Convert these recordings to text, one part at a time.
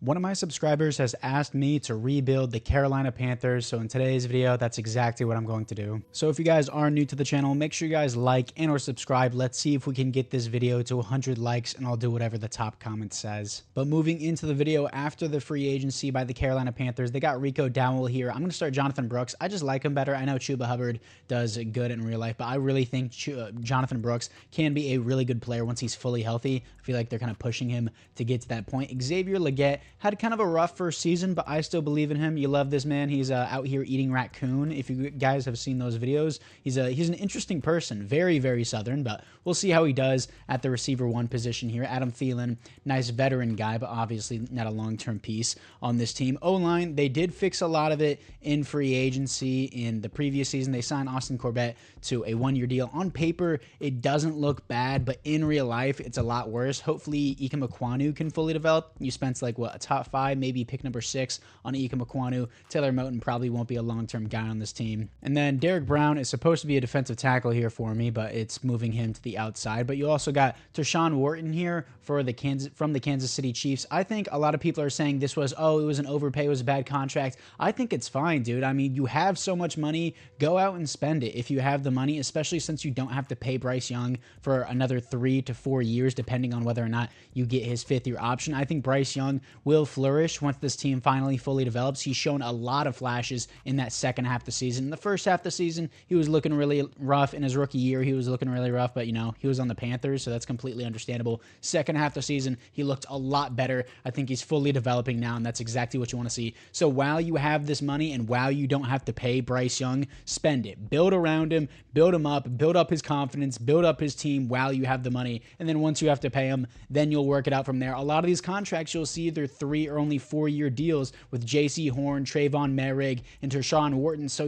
One of my subscribers has asked me to rebuild the Carolina Panthers, so in today's video, that's exactly what I'm going to do. So if you guys are new to the channel, make sure you guys like and or subscribe. Let's see if we can get this video to 100 likes, and I'll do whatever the top comment says. But moving into the video, after the free agency by the Carolina Panthers, they got Rico Dowell here. I'm going to start Jonathan Brooks. I just like him better. I know Chuba Hubbard does good in real life, but I really think Jonathan Brooks can be a really good player once he's fully healthy. I feel like they're kind of pushing him to get to that point. Xavier Legette had kind of a rough first season, but I still believe in him. You love this man. He's out here eating raccoon. If you guys have seen those videos, he's an interesting person. Very, very Southern, but we'll see how he does at the receiver one position here. Adam Thielen, nice veteran guy, but obviously not a long-term piece on this team. O-line, they did fix a lot of it in free agency in the previous season. They signed Austin Corbett to a one-year deal. On paper, it doesn't look bad, but in real life, it's a lot worse. Hopefully, Ike Ekwonu can fully develop. You spent like, what, a top 5, maybe pick number 6 on Ike Ekwonu. Taylor Moton probably won't be a long-term guy on this team. And then Derek Brown is supposed to be a defensive tackle here for me, but it's moving him to the outside. But you also got Tershawn Wharton here from the Kansas City Chiefs. I think a lot of people are saying this was, oh, it was an overpay, it was a bad contract. I think it's fine, dude. I mean, you have so much money, go out and spend it if you have the money, especially since you don't have to pay Bryce Young for another 3 to 4 years, depending on whether or not you get his 5th-year option. I think Bryce Young will flourish once this team finally fully develops. He's shown a lot of flashes in that second half of the season. In the first half of the season, he was looking really rough. In his rookie year, he was looking really rough, but, you know, he was on the Panthers, so that's completely understandable. Second half of the season, he looked a lot better. I think he's fully developing now, and that's exactly what you want to see. So while you have this money and while you don't have to pay Bryce Young, spend it. Build around him, build him up, build up his confidence, build up his team while you have the money, and then once you have to pay him, then you'll work it out from there. A lot of these contracts, you'll see either 3 or only 4-year deals with J.C. Horn, Tre'von Moehrig, and Tershawn Wharton. So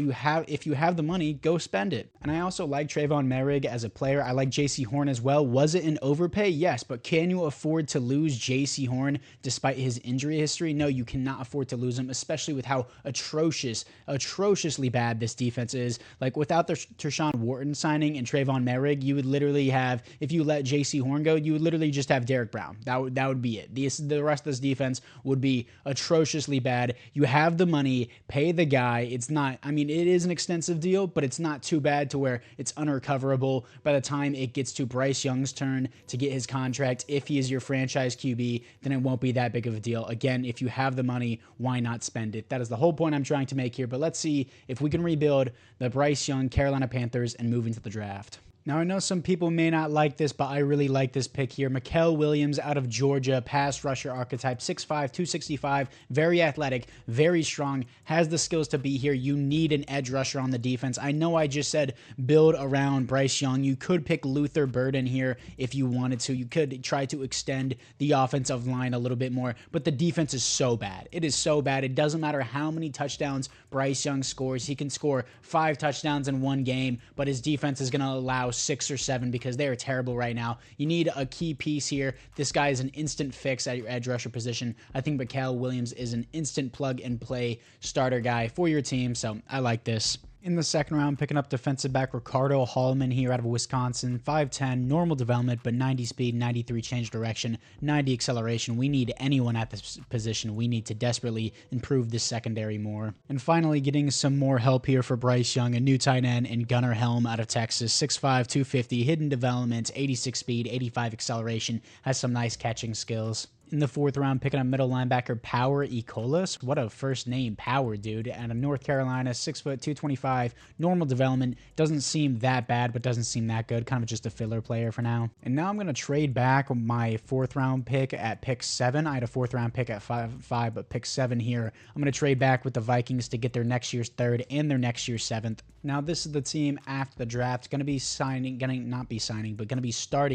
if you have the money, go spend it. And I also like Tre'von Moehrig as a player. I like J.C. Horn as well. Was it an overpay? Yes, but can you afford to lose J.C. Horn despite his injury history? No, you cannot afford to lose him, especially with how atrociously bad this defense is. Like, without the Tershawn Wharton signing and Tre'von Moehrig, you would literally have, if you let J.C. Horn go, you would literally just have Derek Brown. That would be it. The rest of this defense would be atrociously bad. You have the money, pay the guy. It's not, I mean, it is an extensive deal, but it's not too bad to where it's unrecoverable by the time it gets to Bryce Young's turn to get his contract. If he is your franchise QB, then it won't be that big of a deal. Again, if you have the money, why not spend it? That is the whole point I'm trying to make here, but let's see if we can rebuild the Bryce Young Carolina Panthers and move into the draft. Now, I know some people may not like this, but I really like this pick here. Mikael Williams out of Georgia, pass rusher archetype, 6'5", 265, very athletic, very strong, has the skills to be here. You need an edge rusher on the defense. I know I just said build around Bryce Young. You could pick Luther Burden here if you wanted to. You could try to extend the offensive line a little bit more, but the defense is so bad. It is so bad. It doesn't matter how many touchdowns Bryce Young scores. He can score 5 touchdowns in one game, but his defense is going to allow 6 or 7 because they are terrible right now. You need a key piece here. This guy is an instant fix at your edge rusher position. I think Mikael Williams is an instant plug and play starter guy for your team, so I like this. In the second round, picking up defensive back Ricardo Hallman here out of Wisconsin. 5'10", normal development, but 90 speed, 93 change direction, 90 acceleration. We need anyone at this position. We need to desperately improve this secondary more. And finally, getting some more help here for Bryce Young, a new tight end, and Gunnar Helm out of Texas. 6'5", 250, hidden development, 86 speed, 85 acceleration, has some nice catching skills. In the fourth round, picking up middle linebacker Power Ecolas. What a first name, Power, dude. Out of North Carolina, 6', 225, normal development. Doesn't seem that bad, but doesn't seem that good. Kind of just a filler player for now. And now I'm going to trade back my fourth round pick at pick 7. I had a fourth round pick at 5, but pick 7 here. I'm going to trade back with the Vikings to get their next year's 3rd and their next year's 7th. Now, this is the team after the draft. Going to be starting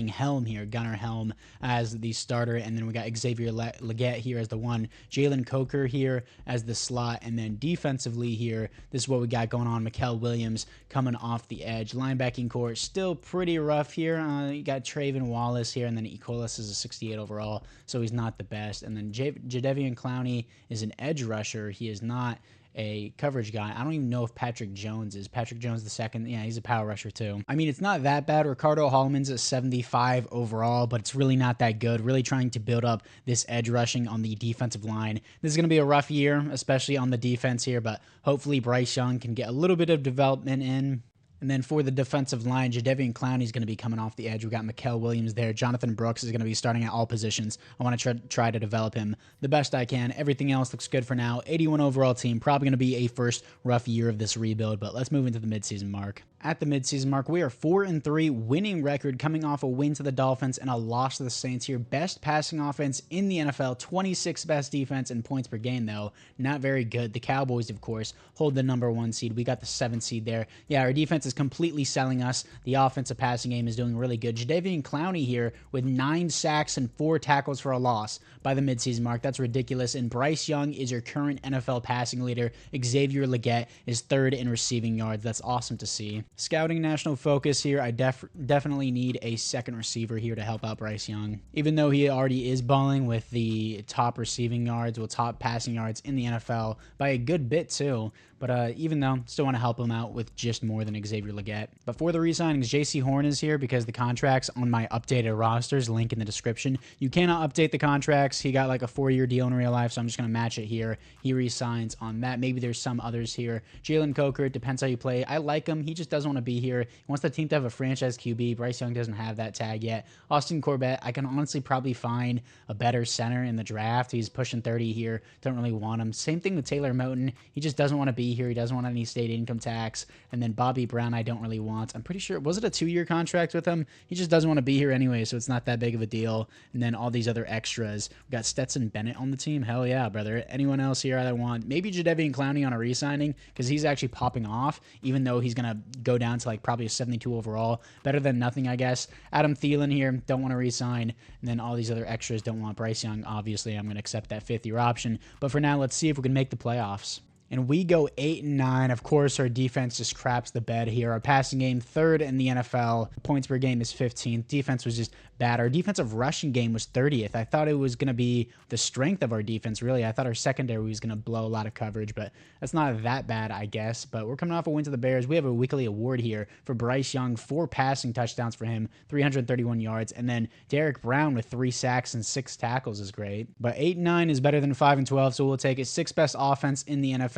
Helm here, Gunnar Helm as the starter. And then we got Xavier Legette here as the 1, Jalen Coker here as the slot, and then defensively here, this is what we got going on. Mikael Williams coming off the edge. Linebacking core still pretty rough here. You got Trayvon Wallace here, and then Ecolas is a 68 overall, so he's not the best. And then Jadeveon Clowney is an edge rusher. He is not a coverage guy. I don't even know if Patrick Jones is. Patrick Jones the second. Yeah, he's a power rusher too. I mean, it's not that bad. Ricardo Holloman's a 75 overall, but it's really not that good. Really trying to build up this edge rushing on the defensive line. This is going to be a rough year, especially on the defense here, but hopefully Bryce Young can get a little bit of development in. And then for the defensive line, Jadeveon Clowney is going to be coming off the edge. We got Mikael Williams there. Jonathan Brooks is going to be starting at all positions. I want to try to develop him the best I can. Everything else looks good for now. 81 overall team. Probably going to be a first rough year of this rebuild, but let's move into the midseason mark. At the midseason mark, we are 4-3, winning record, coming off a win to the Dolphins and a loss to the Saints here. Best passing offense in the NFL, 26th best defense in points per game, though. Not very good. The Cowboys, of course, hold the #1 seed. We got the 7th seed there. Yeah, our defense is completely selling us. The offensive passing game is doing really good. Jadeveon Clowney here with 9 sacks and 4 tackles for a loss by the midseason mark. That's ridiculous. And Bryce Young is your current NFL passing leader. Xavier Legette is 3rd in receiving yards. That's awesome to see. Scouting national focus here. I definitely need a second receiver here to help out Bryce Young. Even though he already is balling with the top receiving yards, with top passing yards in the NFL by a good bit too. But even though, still want to help him out with just more than Xavier Legette. But for the re-signings, JC Horn is here because the contracts on my updated rosters, link in the description. You cannot update the contracts. He got like a 4-year deal in real life, so I'm just going to match it here. He re-signs on that. Maybe there's some others here. Jalen Coker, it depends how you play. I like him. He just doesn't want to be here. He wants the team to have a franchise QB. Bryce Young doesn't have that tag yet. Austin Corbett, I can honestly probably find a better center in the draft. He's pushing 30 here. Don't really want him. Same thing with Taylor Moton. He just doesn't want to be here. He doesn't want any state income tax. And then Bobby Brown, I don't really want. I'm pretty sure, was it a 2-year contract with him? He just doesn't want to be here anyway, so it's not that big of a deal. And then all these other extras. We got Stetson Bennett on the team. Hell yeah, brother. Anyone else here I want? Maybe Jadeveon Clowney on a re-signing because he's actually popping off, even though he's going to go down to like probably a 72 overall. Better than nothing, I guess. Adam Thielen here, don't want to re-sign. And then all these other extras don't want. Bryce Young, obviously, I'm going to accept that 5th-year option. But for now, let's see if we can make the playoffs. And we go 8-9. Of course, our defense just craps the bed here. Our passing game, 3rd in the NFL. Points per game is 15th. Defense was just bad. Our defensive rushing game was 30th. I thought it was going to be the strength of our defense, really. I thought our secondary was going to blow a lot of coverage, but that's not that bad, I guess. But we're coming off a win to the Bears. We have a weekly award here for Bryce Young. 4 passing touchdowns for him, 331 yards. And then Derek Brown with 3 sacks and 6 tackles is great. But 8-9 is better than 5-12, so we'll take it. 6th best offense in the NFL.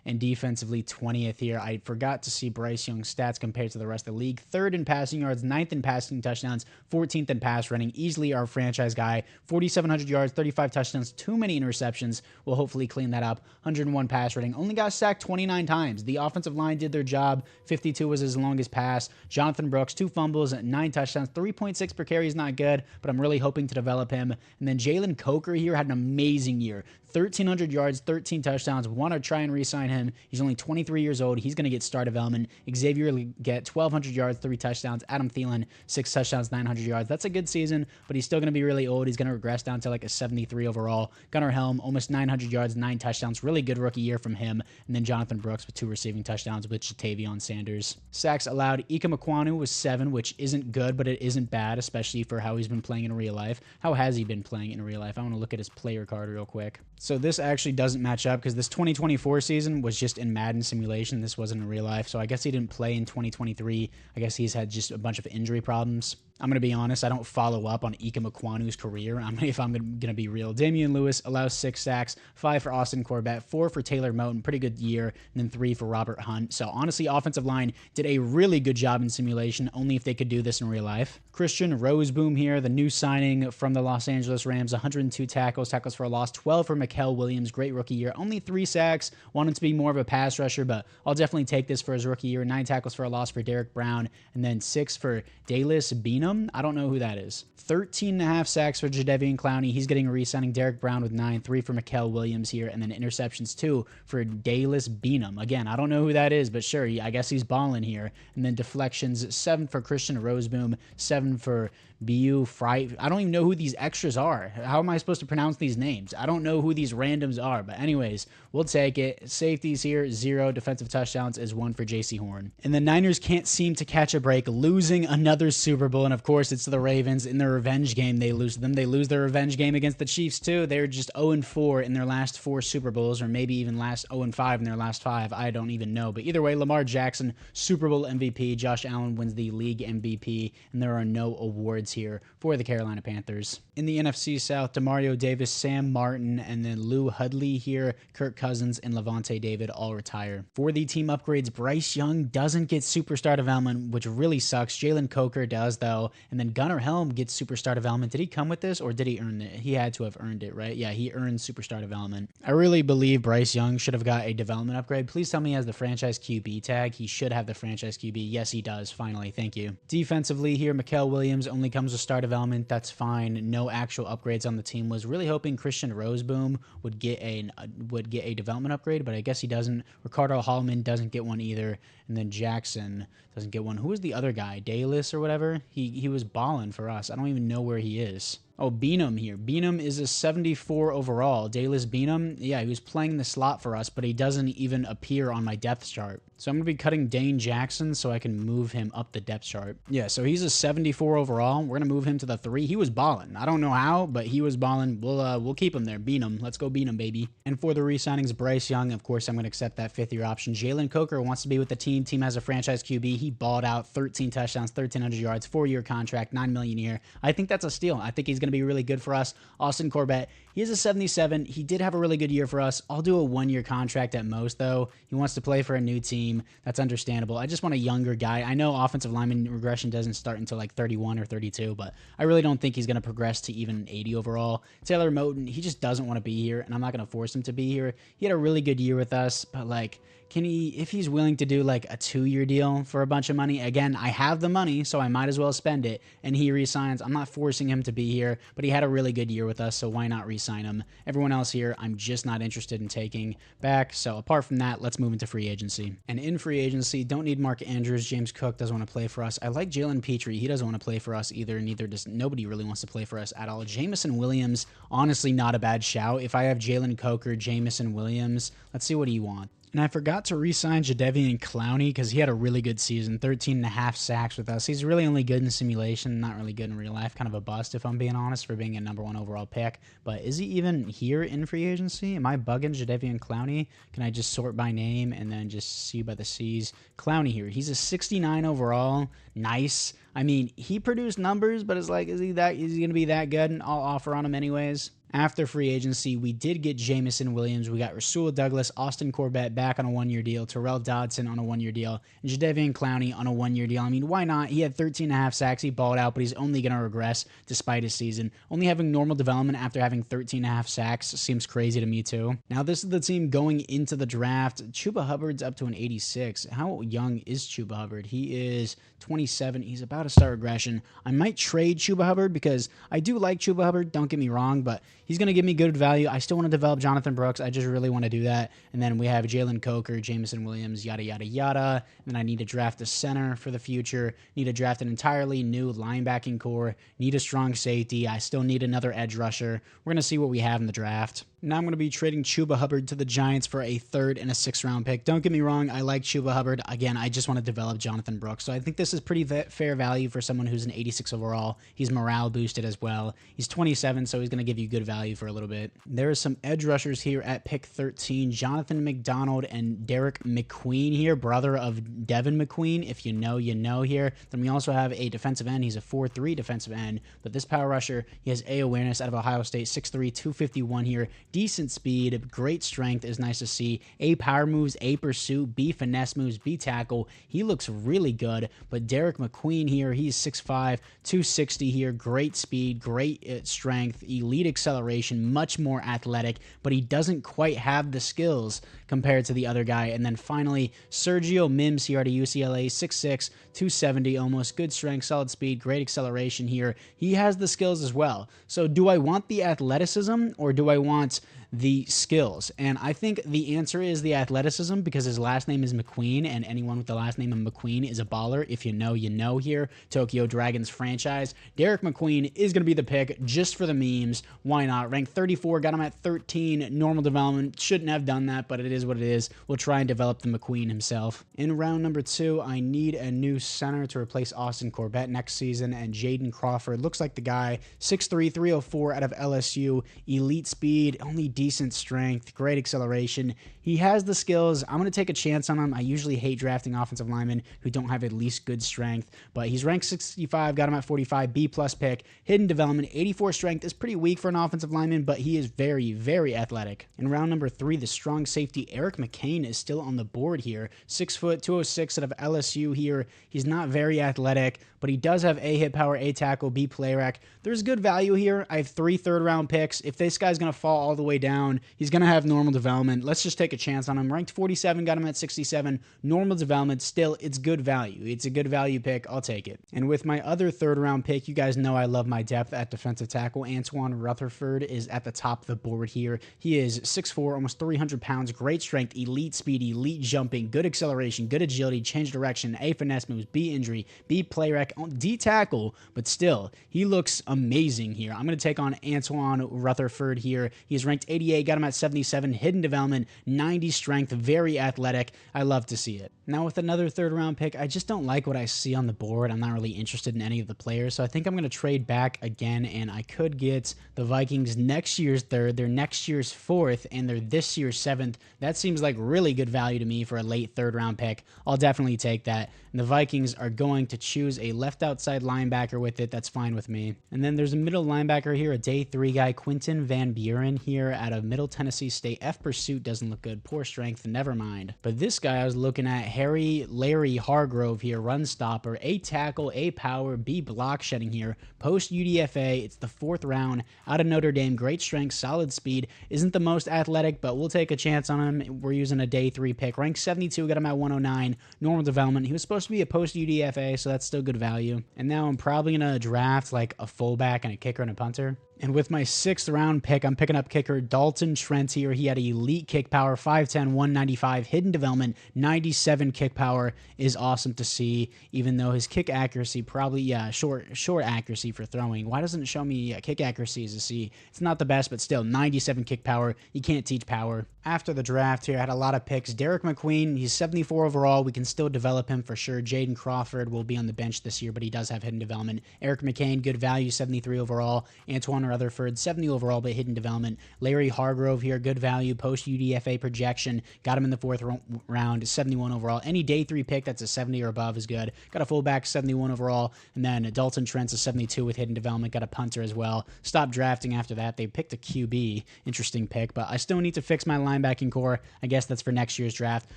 And defensively 20th here. I forgot to see Bryce Young's stats compared to the rest of the league. 3rd in passing yards, 9th in passing touchdowns, 14th in pass running. Easily our franchise guy. 4,700 yards, 35 touchdowns, too many interceptions. We'll hopefully clean that up. 101 pass rating. Only got sacked 29 times. The offensive line did their job. 52 was his longest pass. Jonathan Brooks, 2 fumbles, 9 touchdowns. 3.6 per carry is not good, but I'm really hoping to develop him. And then Jalen Coker here had an amazing year. 1,300 yards, 13 touchdowns. Want to try and re-sign him. He's only 23 years old. He's going to get star development. Xavier get 1,200 yards, 3 touchdowns. Adam Thielen, 6 touchdowns, 900 yards. That's a good season, but he's still going to be really old. He's going to regress down to like a 73 overall. Gunnar Helm, almost 900 yards, 9 touchdowns. Really good rookie year from him. And then Jonathan Brooks with 2 receiving touchdowns with Jatavion Sanders. Sacks allowed. Ika Mekwonu was 7, which isn't good, but it isn't bad, especially for how he's been playing in real life. How has he been playing in real life? I want to look at his player card real quick. So this actually doesn't match up because this 2024 season was just in Madden simulation. This wasn't in real life. So I guess he didn't play in 2023. I guess he's had just a bunch of injury problems. I'm going to be honest, I don't follow up on Ika Mekwanu's career, if I'm going to be real. Damian Lewis allows 6 sacks, 5 for Austin Corbett, 4 for Taylor Moton, pretty good year, and then 3 for Robert Hunt. So honestly, offensive line did a really good job in simulation, only if they could do this in real life. Christian Roseboom here, the new signing from the Los Angeles Rams, 102 tackles for a loss, 12 for Mikael Williams, great rookie year, only 3 sacks, wanted to be more of a pass rusher, but I'll definitely take this for his rookie year. 9 tackles for a loss for Derek Brown, and then 6 for Dallas Beenum. I don't know who that is. 13.5 sacks for Jadeveon Clowney. He's getting a re-signing. Derek Brown with 9, 3 for Mikael Williams here, and then interceptions 2 for Dallas Beenum. Again, I don't know who that is, but sure, I guess he's balling here. And then deflections, 7 for Christian Roseboom, 7 for Bu, Fry. I don't even know who these extras are. How am I supposed to pronounce these names? I don't know who these randoms are. But anyways, we'll take it. Safeties here, 0. Defensive touchdowns is 1 for J.C. Horn. And the Niners can't seem to catch a break, losing another Super Bowl. And of course, it's the Ravens. In their revenge game, they lose to them. They lose their revenge game against the Chiefs too. They're just 0-4 in their last 4 Super Bowls, or maybe even last 0-5 in their last 5. I don't even know. But either way, Lamar Jackson, Super Bowl MVP. Josh Allen wins the league MVP. And there are no awards here for the Carolina Panthers. In the NFC South, Demario Davis, Sam Martin, and then Lou Hudley here, Kirk Cousins, and Levante David all retire. For the team upgrades, Bryce Young doesn't get superstar development, which really sucks. Jalen Coker does, though. And then Gunnar Helm gets superstar development. Did he come with this, or did he earn it? He had to have earned it, right? Yeah, he earned superstar development. I really believe Bryce Young should have got a development upgrade. Please tell me he has the franchise QB tag. He should have the franchise QB. Yes, he does. Finally, thank you. Defensively here, Mikael Williams only comes with star development. That's fine. No actual upgrades on the team. Was really hoping Christian Roseboom would get a development upgrade, but I guess he doesn't. Ricardo Hallman doesn't get one either, and then Jackson doesn't get one. Who was the other guy? Dalis or whatever? He was balling for us. I don't even know where he is. Oh, Beanham here. Beanham is a 74 overall. Dalis Beanham, yeah, he was playing the slot for us, but he doesn't even appear on my depth chart. So I'm going to be cutting Dane Jackson so I can move him up the depth chart. Yeah, so he's a 74 overall. We're going to move him to the 3. He was balling. I don't know how, but he was balling. We'll keep him there. Beanham. Let's go Beanham, baby. And for the re-signings, Bryce Young, of course, I'm going to accept that 5th-year option. Jalen Coker wants to be with the team. Team has a franchise QB. He balled out 13 touchdowns, 1,300 yards, 4-year contract, $9 million a year. I think that's a steal. I think he's going to be really good for us. Austin Corbett, he is a 77. He did have a really good year for us. I'll do a 1-year contract at most, though. He wants to play for a new team. That's understandable. I just want a younger guy. I know offensive lineman regression doesn't start until like 31 or 32, but I really don't think he's going to progress to even 80 overall. Taylor Moton, he just doesn't want to be here, and I'm not going to force him to be here. He had a really good year with us, but like, can he, if he's willing to do like a 2-year deal for a bunch of money, again, I have the money, so I might as well spend it, and he resigns. I'm not forcing him to be here, but he had a really good year with us, so why not resign him? Everyone else here, I'm just not interested in taking back, so apart from that, let's move into free agency. And in free agency, don't need Mark Andrews. James Cook doesn't want to play for us. I like Jalen Petrie. He doesn't want to play for us either, neither does, nobody really wants to play for us at all. Jamison Williams, honestly not a bad shout. If I have Jalen Coker, Jamison Williams, let's see what he wants. And I forgot to re-sign Jadeveon Clowney because he had a really good season, 13.5 sacks with us. He's really only good in simulation, not really good in real life. Kind of a bust, if I'm being honest, for being a #1 overall pick. But is he even here in free agency? Am I bugging Jadeveon Clowney? Can I just sort by name and then just see by the C's? Clowney here. He's a 69 overall. Nice. I mean, he produced numbers, but it's like, is he going to be that good? And I'll offer on him anyways. After free agency, we did get Jamison Williams. We got Rasul Douglas, Austin Corbett back on a 1-year deal, Terrell Dodson on a 1-year deal, and Jadeveon Clowney on a 1-year deal. I mean, why not? He had 13.5 sacks. He balled out, but he's only going to regress despite his season. Only having normal development after having 13.5 sacks seems crazy to me too. Now, this is the team going into the draft. Chuba Hubbard's up to an 86. How young is Chuba Hubbard? He is 27. He's about to start regression. I might trade Chuba Hubbard because I do like Chuba Hubbard, don't get me wrong, but he's going to give me good value. I still want to develop Jonathan Brooks. I just really want to do that. And then we have Jalen Coker, Jamison Williams, yada, yada, yada. And then I need to draft a center for the future. Need to draft an entirely new linebacking core. Need a strong safety. I still need another edge rusher. We're going to see what we have in the draft. Now I'm going to be trading Chuba Hubbard to the Giants for a 3rd and a 6th round pick. Don't get me wrong, I like Chuba Hubbard. Again, I just want to develop Jonathan Brooks. So I think this is pretty fair value for someone who's an 86 overall. He's morale boosted as well. He's 27, so he's going to give you good value for a little bit. There are some edge rushers here at pick 13. Jonathan McDonald and Derek McQueen here, brother of Devin McQueen. If you know, you know here. Then we also have a defensive end. He's a 4'3" defensive end, but this power rusher, he has A awareness out of Ohio State, 6'3", 251 here. Decent speed, great strength is nice to see. A power moves, A pursuit, B finesse moves, B tackle. He looks really good, but Derek McQueen here, he's 6'5", 260 here. Great speed, great strength, elite acceleration, much more athletic, but he doesn't quite have the skills compared to the other guy. And then finally, Sergio Mims here at UCLA, 6'6", 270 almost. Good strength, solid speed, great acceleration here. He has the skills as well. So do I want the athleticism or do I want the skills? And I think the answer is the athleticism, because his last name is McQueen, and anyone with the last name of McQueen is a baller. If you know, you know here. Tokyo Dragons franchise. Derek McQueen is going to be the pick just for the memes. Why not? Ranked 34, got him at 13, normal development. Shouldn't have done that, but it is what it is. We'll try and develop the McQueen himself. In round number 2, I need a new center to replace Austin Corbett next season, and Jaden Crawford looks like the guy. 6'3", 304 out of LSU. Elite speed, only decent strength, great acceleration. He has the skills. I'm going to take a chance on him. I usually hate drafting offensive linemen who don't have at least good strength, but he's ranked 65, got him at 45, B+ pick. Hidden development, 84 strength is pretty weak for an offensive lineman, but he is very, very athletic. In round number 3, the strong safety Eric McCain is still on the board here. 6 foot, 206 out of LSU here. He's not very athletic, but he does have A hit power, A tackle, B play rec. There's good value here. I have 3 third-round picks. If this guy's going to fall all the way down, he's going to have normal development. Let's just take a chance on him. Ranked 47, got him at 67. Normal development, still, it's good value. It's a good value pick. I'll take it. And with my other third-round pick, you guys know I love my depth at defensive tackle. Antoine Rutherford is at the top of the board here. He is 6'4", almost 300 pounds, great strength, elite speed, elite jumping, good acceleration, good agility, change direction, A finesse moves, B injury, B play rec, D tackle, but still, he looks amazing here. I'm going to take on Antoine Rutherford here. He's ranked 88, got him at 77, hidden development, 90 strength, very athletic. I love to see it. Now with another third-round pick, I just don't like what I see on the board. I'm not really interested in any of the players, so I think I'm going to trade back again, and I could get the Vikings next year's 3rd, their next year's 4th, and their this year's 7th. That seems like really good value to me for a late third-round pick. I'll definitely take that. And the Vikings are going to choose a left outside linebacker with it. That's fine with me. And then there's a middle linebacker here, a day 3 guy, Quinton Van Buren here out of Middle Tennessee State. F pursuit doesn't look good. Poor strength, never mind. But this guy I was looking at, Larry Hargrove here, run stopper, A tackle, A power, B block shedding here. Post UDFA, it's the 4th round, out of Notre Dame, great strength, solid speed, isn't the most athletic, but we'll take a chance on him. We're using a day 3 pick. Ranked 72, got him at 109, normal development. He was supposed to be a post UDFA, so that's still good value. And now I'm probably going to draft like a fullback and a kicker and a punter. And with my 6th round pick, I'm picking up kicker Dalton Trent here. He had elite kick power, 5'10", 195, hidden development, 97 kick power is awesome to see, even though his kick accuracy probably, short accuracy for throwing. Why doesn't it show me kick accuracy as a C? It's not the best, but still, 97 kick power. You can't teach power. After the draft here, I had a lot of picks. Derek McQueen, he's 74 overall. We can still develop him for sure. Jaden Crawford will be on the bench this year, but he does have hidden development. Eric McCain, good value, 73 overall. Antoine Rutherford, 70 overall, but hidden development. Larry Hargrove here, good value, post UDFA projection. Got him in the 4th round, 71 overall. Any day 3 pick that's a 70 or above is good. Got a fullback, 71 overall, and then Dalton Trent's a 72 with hidden development. Got a punter as well. Stopped drafting after that. They picked a QB. Interesting pick, but I still need to fix my linebacking core. I guess that's for next year's draft,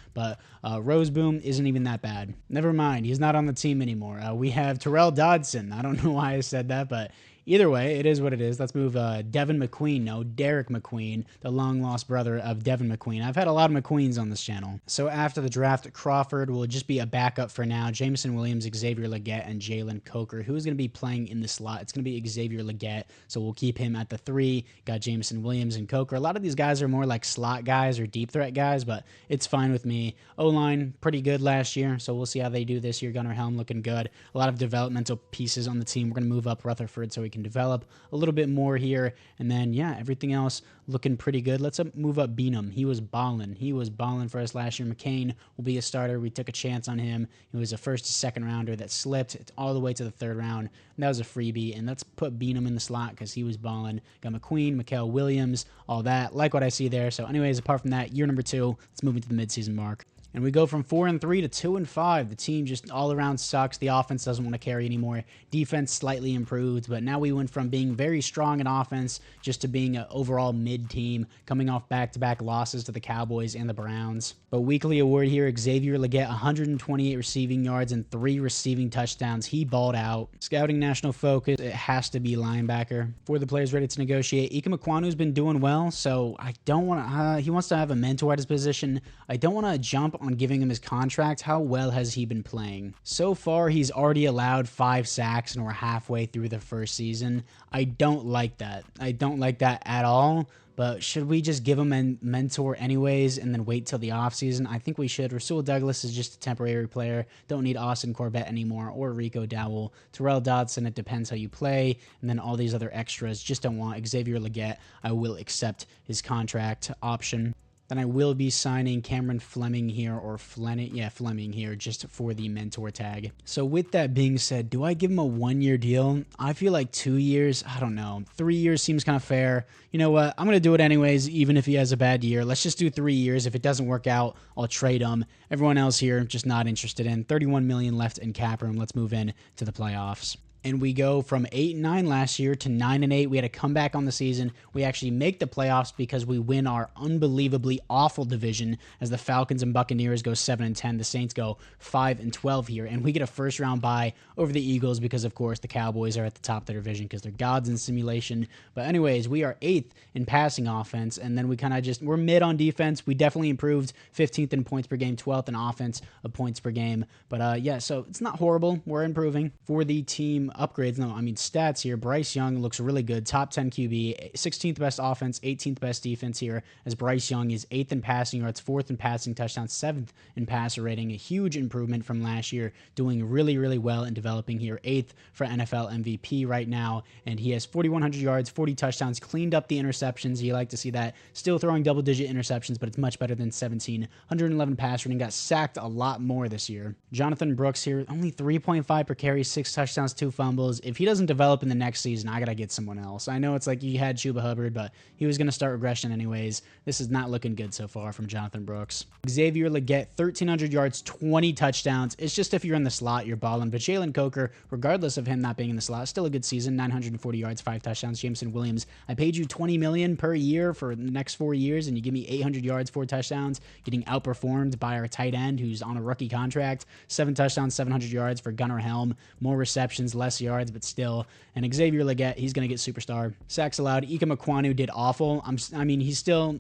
but Roseboom isn't even that bad. Never mind, he's not on the team anymore. We have Terrell Dodson. I don't know why I said that, but either way, it is what it is. Let's move Devin McQueen. No, Derek McQueen, the long-lost brother of Devin McQueen. I've had a lot of McQueens on this channel. So after the draft, Crawford will just be a backup for now. Jameson Williams, Xavier Legette, and Jalen Coker. Who's going to be playing in the slot? It's going to be Xavier Legette, so we'll keep him at the 3. Got Jameson Williams and Coker. A lot of these guys are more like slot guys or deep threat guys, but it's fine with me. O-line, pretty good last year, so we'll see how they do this year. Gunnar Helm looking good. A lot of developmental pieces on the team. We're going to move up Rutherford so we can develop a little bit more here, and then yeah, everything else looking pretty good. Let's move up Beanham. He was balling for us last year. McCain will be a starter. We took a chance on him. He was a 1st to 2nd rounder that slipped all the way to the 3rd round. That was a freebie, and let's put Beanham in the slot because he was balling. Got McQueen, Mikael Williams, all that. Like what I see there. So anyways, apart from that, year number 2, let's move into the midseason mark. And we go from 4-3 to 2-5. The team just all around sucks. The offense doesn't want to carry anymore. Defense slightly improved, but now we went from being very strong in offense just to being an overall mid-team, coming off back-to-back losses to the Cowboys and the Browns. But weekly award here, Xavier Legette, 128 receiving yards and 3 receiving touchdowns. He balled out. Scouting national focus, it has to be linebacker. For the players ready to negotiate, Ike Mekwanu's been doing well, so I don't want to, he wants to have a mentor at his position. I don't want to jump on giving him his contract. How well has he been playing? So far, he's already allowed 5 sacks, and we're halfway through the first season. I don't like that. I don't like that at all. but should we just give him a mentor anyways and then wait till the offseason? I think we should. Rasul Douglas is just a temporary player. Don't need Austin Corbett anymore or Rico Dowell. Terrell Dodson, it depends how you play. And then all these other extras, just don't want. Xavier Legette, I will accept his contract option. Then I will be signing Cameron Fleming here, or Fleming here, just for the mentor tag. So with that being said, do I give him a 1-year deal? I feel like 2 years, I don't know. 3 years seems kind of fair. You know what? I'm going to do it anyways, even if he has a bad year. Let's just do 3 years. If it doesn't work out, I'll trade him. Everyone else here, just not interested in. 31 million left in cap room. Let's move in to the playoffs. And we go from 8-9 last year to 9-8. We had a comeback on the season. We actually make the playoffs because we win our unbelievably awful division as the Falcons and Buccaneers go 7-10. The Saints go 5-12 here. And we get a first-round bye over the Eagles because, of course, the Cowboys are at the top of their division because they're gods in simulation. But anyways, we are 8th in passing offense. And then we kind of we're mid on defense. We definitely improved. 15th in points per game, 12th in offense of points per game. But yeah, so it's not horrible. We're improving. For the team upgrades, stats here. Bryce Young looks really good. Top 10 QB, 16th best offense, 18th best defense here, as Bryce Young is 8th in passing yards, 4th in passing touchdowns, 7th in passer rating. A huge improvement from last year, doing really, really well and developing here. 8th for NFL MVP right now, and he has 4,100 yards, 40 touchdowns, cleaned up the interceptions. You like to see that. Still throwing double-digit interceptions, but it's much better than 17. 111 pass rating, got sacked a lot more this year. Jonathan Brooks here, only 3.5 per carry, 6 touchdowns, 2 fumbles. If he doesn't develop in the next season, I got to get someone else. I know it's like you had Chuba Hubbard, but he was going to start regression anyways. This is not looking good so far from Jonathan Brooks. Xavier Legette, 1,300 yards, 20 touchdowns. It's just if you're in the slot, you're balling. But Jalen Coker, regardless of him not being in the slot, still a good season, 940 yards, 5 touchdowns. Jameson Williams, I paid you $20 million per year for the next 4 years, and you give me 800 yards, 4 touchdowns, getting outperformed by our tight end who's on a rookie contract. 7 touchdowns, 700 yards for Gunnar Helm. More receptions, less yards, but still. And Xavier Legette, he's going to get superstar. Sacks allowed. Ika Mekwonu did awful. I mean, he's still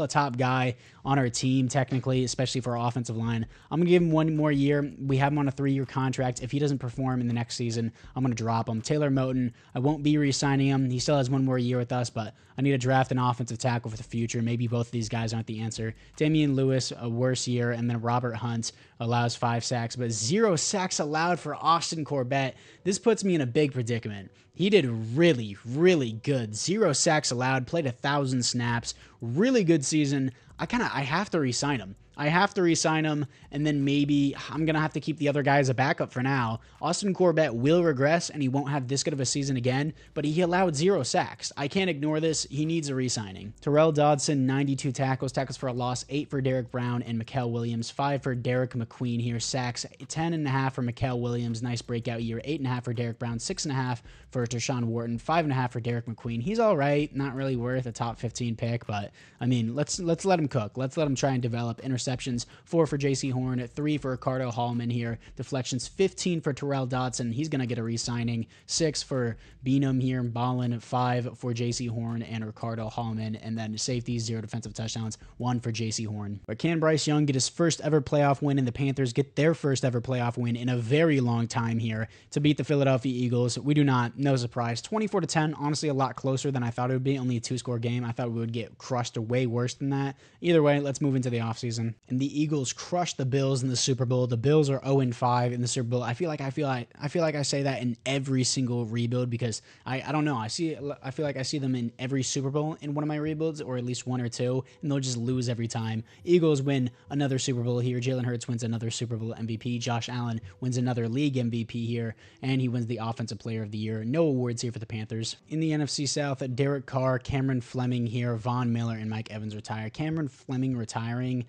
a top guy on our team, technically, especially for our offensive line. I'm going to give him 1 more year. We have him on a 3-year contract. If he doesn't perform in the next season, I'm going to drop him. Taylor Moton, I won't be re-signing him. He still has 1 more year with us, but I need to draft an offensive tackle for the future. Maybe both of these guys aren't the answer. Damian Lewis, a worse year, and then Robert Hunt allows 5 sacks, but 0 sacks allowed for Austin Corbett. This puts me in a big predicament. He did really, really good. 0 sacks allowed, played 1,000 snaps. Really good season. I have to re-sign him. I have to re-sign him, and then maybe I'm going to have to keep the other guy as a backup for now. Austin Corbett will regress, and he won't have this good of a season again, but he allowed 0 sacks. I can't ignore this. He needs a re-signing. Terrell Dodson, 92 tackles for a loss, 8 for Derek Brown and Mikael Williams, 5 for Derek McQueen here. Sacks, 10.5 for Mikael Williams. Nice breakout year. 8.5 for Derek Brown, 6.5 for Tershawn Wharton, 5.5 for Derek McQueen. He's all right. Not really worth a top 15 pick, but, I mean, let's let him cook. Let's let him try and develop. Interceptions, 4 for J.C. Horn, 3 for Ricardo Hallman here. Deflections, 15 for Terrell Dodson. He's going to get a re-signing. 6 for Beenum here. Ballin, 5 for J.C. Horn and Ricardo Hallman. And then safeties, 0 defensive touchdowns, 1 for J.C. Horn. But can Bryce Young get his first ever playoff win, and the Panthers get their first ever playoff win in a very long time here to beat the Philadelphia Eagles? We do not. No surprise. 24-10, honestly a lot closer than I thought it would be. Only a 2-score game. I thought we would get crushed way worse than that. Either way, let's move into the offseason. And the Eagles crushed the Bills in the Super Bowl. The Bills are 0-5 in the Super Bowl. I feel like I say that in every single rebuild because I don't know. I feel like I see them in every Super Bowl in one of my rebuilds, or at least 1 or 2, and they'll just lose every time. Eagles win another Super Bowl here. Jalen Hurts wins another Super Bowl MVP. Josh Allen wins another league MVP here, and he wins the Offensive Player of the Year. No awards here for the Panthers. In the NFC South, Derek Carr, Cameron Fleming here, Von Miller, and Mike Evans retire. Cameron Fleming retiring,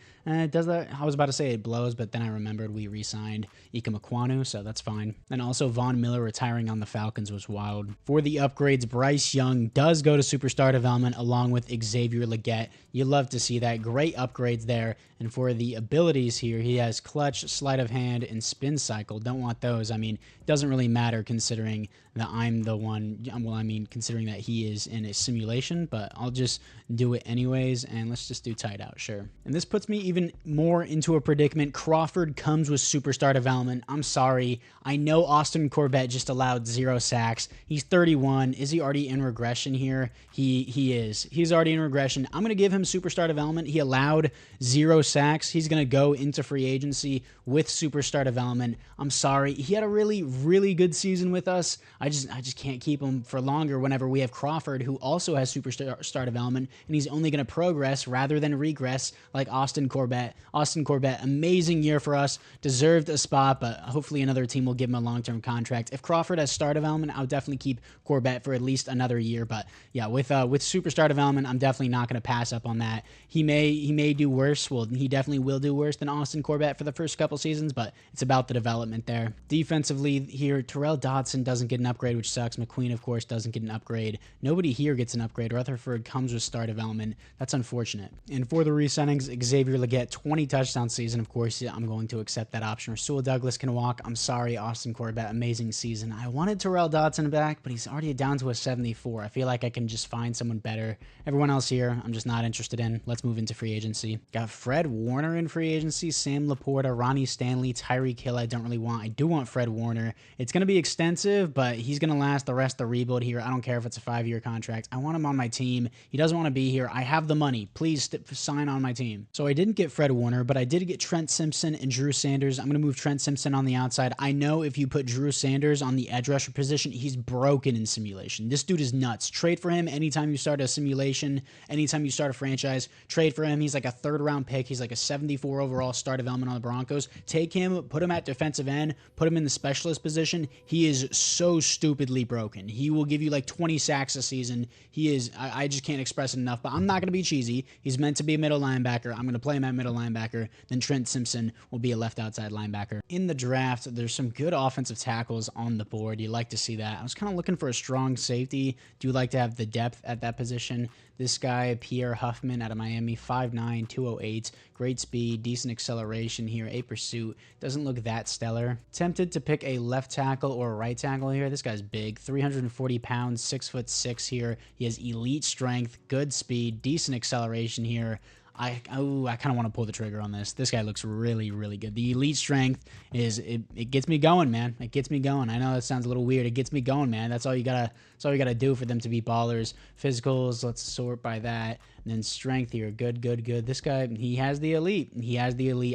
does that? I was about to say it blows, but then I remembered we re-signed Ika Mekwonu, so that's fine. And also Von Miller retiring on the Falcons was wild. For the upgrades, Bryce Young does go to superstar development along with Xavier Legette. You love to see that. Great upgrades there. And for the abilities here, he has clutch, sleight of hand, and spin cycle. Don't want those. I mean, it doesn't really matter considering that I'm the one, well, I mean, considering that he is in a simulation, but I'll just do it anyways, and let's just do tight out, sure. And this puts me even even more into a predicament. Crawford comes with superstar development. I'm sorry. I know Austin Corbett just allowed 0 sacks. He's 31. Is he already in regression here? He is. He's already in regression. I'm going to give him superstar development. He allowed 0 sacks. He's going to go into free agency with superstar development. I'm sorry. He had a really, really good season with us. I just can't keep him for longer whenever we have Crawford, who also has superstar development, and he's only going to progress rather than regress like Austin Corbett. Austin Corbett, amazing year for us, deserved a spot, but hopefully another team will give him a long-term contract. If Crawford has star development, I'll definitely keep Corbett for at least another year, but yeah, with superstar development, I'm definitely not going to pass up on that. He may do worse. Well, he definitely will do worse than Austin Corbett for the first couple seasons, but it's about the development there. Defensively here, Terrell Dodson doesn't get an upgrade, which sucks. McQueen, of course, doesn't get an upgrade. Nobody here gets an upgrade. Rutherford comes with star development. That's unfortunate. And for the re-signings, Xavier Legette, 20 touchdown season. Of course, I'm going to accept that option. Rasul Douglas can walk. I'm sorry, Austin Corbett, amazing season. I wanted Terrell Dodson back, but he's already down to a 74. I feel like I can just find someone better. Everyone else here, I'm just not interested in. Let's move into free agency. Got Fred Warner in free agency, Sam Laporta, Ronnie Stanley, Tyreek Hill I don't really want. I do want Fred Warner. It's going to be extensive, but he's going to last the rest of the rebuild here. I don't care if it's a 5-year contract. I want him on my team. He doesn't want to be here. I have the money. Please sign on my team. So I didn't get Fred Warner, but I did get Trent Simpson and Drew Sanders. I'm going to move Trent Simpson on the outside. I know if you put Drew Sanders on the edge rusher position, he's broken in simulation. This dude is nuts. Trade for him anytime you start a simulation, anytime you start a franchise. Trade for him. He's like a 3rd-round pick. He's like a 74 overall star development on the Broncos. Take him, put him at defensive end, put him in the specialist position. He is so stupidly broken. He will give you like 20 sacks a season. He is, I just can't express it enough, but I'm not going to be cheesy. He's meant to be a middle linebacker. I'm going to play him at middle linebacker. Then Trent Simpson will be a left outside linebacker. In the draft, there's some good offensive tackles on the board. You like to see that. I was kind of looking for a strong safety. Do you like to have the depth at that position? This guy, Pierre Huffman out of Miami, 5'9", 208, great speed, decent acceleration here, a pursuit, doesn't look that stellar. Tempted to pick a left tackle or a right tackle here. This guy's big, 340 pounds, 6'6" here. He has elite strength, good speed, decent acceleration here. I kind of want to pull the trigger on this. This guy looks really, really good. The elite strength is it gets me going, man. It gets me going. I know that sounds a little weird. It gets me going, man. That's all you gotta do for them to be ballers. Physicals, let's sort by that. And then strength here, good. This guy, he has the elite.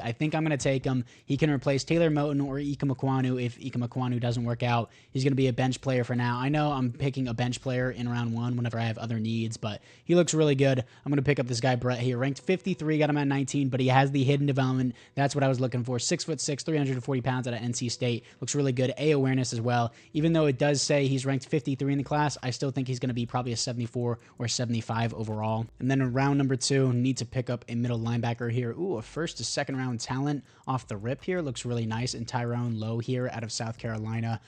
I think I'm gonna take him. He can replace Taylor Moton or Ika Mekwonu if Ika Mekwonu doesn't work out. He's gonna be a bench player for now. I know I'm picking a bench player in round 1 whenever I have other needs, but he looks really good. I'm gonna pick up this guy Brett here, ranked 53, got him at 19, but he has the hidden development. That's what I was looking for. 6'6", 340 pounds out of NC State. Looks really good. A awareness as well. Even though it does say he's ranked 53 in the class, I still think he's going to be probably a 74 or 75 overall. And then in round number 2, need to pick up a middle linebacker here. Ooh, a 1st to 2nd round talent off the rip here. Looks really nice. And Tyrone Lowe here out of South Carolina.